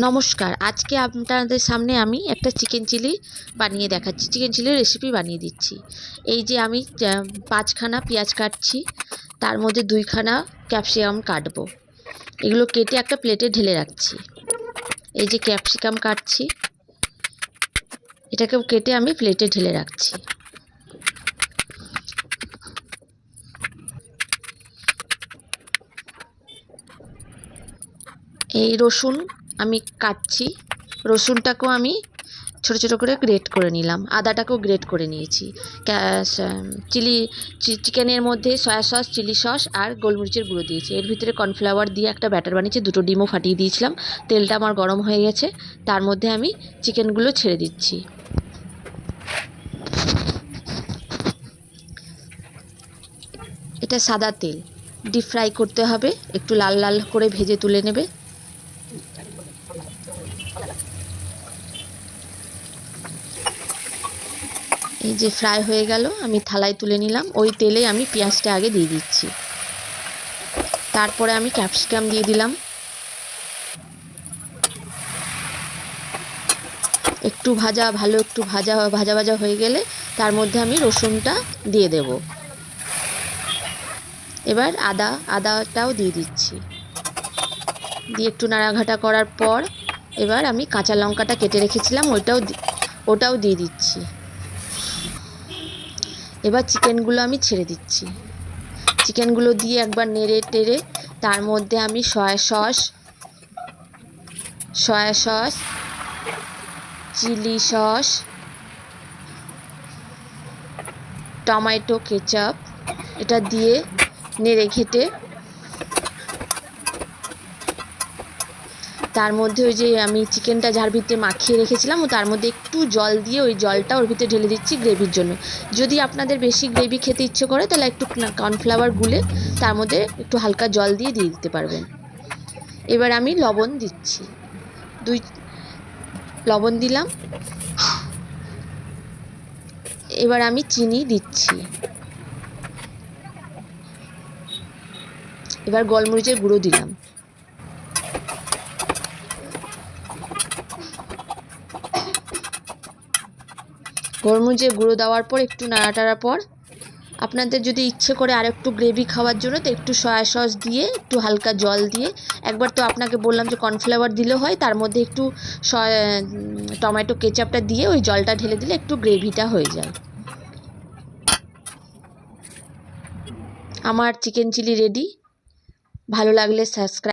নমস্কার, আজকে আপনাদের সামনে আমি একটা চিকেন চিলি বানিয়ে দেখাচ্ছি। চিকেন চিলির রেসিপি বানিয়ে দিচ্ছি। এই যে আমি 5খানা পেঁয়াজ কাটছি, তার মধ্যে 2খানা ক্যাপসিকাম কাটবো। এগুলো কেটে একটা প্লেটে ঢেলে রাখছি। এই যে ক্যাপসিকাম কাটছি, এটাকেও কেটে আমি প্লেটে ঢেলে রাখছি। এই রসুন আমি কাটছি, রসুনটাকেও আমি ছোটো ছোটো করে গ্রেট করে নিলাম, আদাটাকেও গ্রেট করে নিয়েছি। চিকেনের মধ্যে সয়া সস, চিলি সস আর গোলমরিচের গুঁড়ো দিয়েছি। এর ভিতরে কর্নফ্লাওয়ার দিয়ে একটা ব্যাটার বানিয়েছি, 2টো ডিমও ফাটিয়ে দিয়েছিলাম। তেলটা আমার গরম হয়ে গেছে, তার মধ্যে আমি চিকেনগুলো ছেড়ে দিচ্ছি। এটা সাদা তেল, ডিপ ফ্রাই করতে হবে, একটু লাল লাল করে ভেজে তুলে নেবে। এই যে ফ্রাই হয়ে গেল, আমি থালায় তুলে নিলাম। ওই তেলে আমি পেঁয়াজটা আগে দিয়ে দিচ্ছি, তারপরে আমি ক্যাপসিকাম দিয়ে দিলাম। একটু ভাজা ভাজা হয়ে গেলে তার মধ্যে আমি রসুনটা দিয়ে দেব। এবার আদাটাও দিয়ে দিচ্ছি, দিয়ে একটু নাড়াঘাটা করার পর এবার আমি কাঁচা লঙ্কাটা কেটে রেখেছিলাম, ওটাও দিয়ে দিচ্ছি। এবার চিকেনগুলো আমি ছেড়ে দিচ্ছি। চিকেনগুলো দিয়ে একবার নেড়ে টেড়ে তার মধ্যে আমি soya sauce, chilli sauce, tomato ketchup এটা দিয়ে নেড়ে ঘেটে তার মধ্যে ওই যে আমি চিকেনটা যার ভিতরে মাখিয়ে রেখেছিলাম তার মধ্যে একটু জল দিয়ে ওই জলটা ওর ভিতরে ঢেলে দিচ্ছি গ্রেভির জন্য। যদি আপনাদের বেশি গ্রেভি খেতে ইচ্ছে করে তাহলে একটু কর্নফ্লাওয়ার গুলে তার মধ্যে একটু হালকা জল দিয়ে দিতে পারবেন। এবার আমি লবণ দিচ্ছি, লবণ দিলাম। এবার আমি চিনি দিচ্ছি। এবার গোলমরিচের গুঁড়ো দিলাম। গোলমরিচের গুঁড়ো দেওয়ার পর একটু নাড়াটাড়ার পর আপনাদের যদি ইচ্ছে করে আর একটু গ্রেভি খাওয়ার জন্য তো একটু সয়া সস দিয়ে একটু হালকা জল দিয়ে, একবার তো আপনাকে বললাম যে কর্নফ্লাওয়ার দিলেও হয়, তার মধ্যে একটু টমেটো কেচাপটা দিয়ে ওই জলটা ঢেলে দিলে একটু গ্রেভিটা হয়ে যায়। আমার চিকেন চিলি রেডি। ভালো লাগলে সাবস্ক্রাইব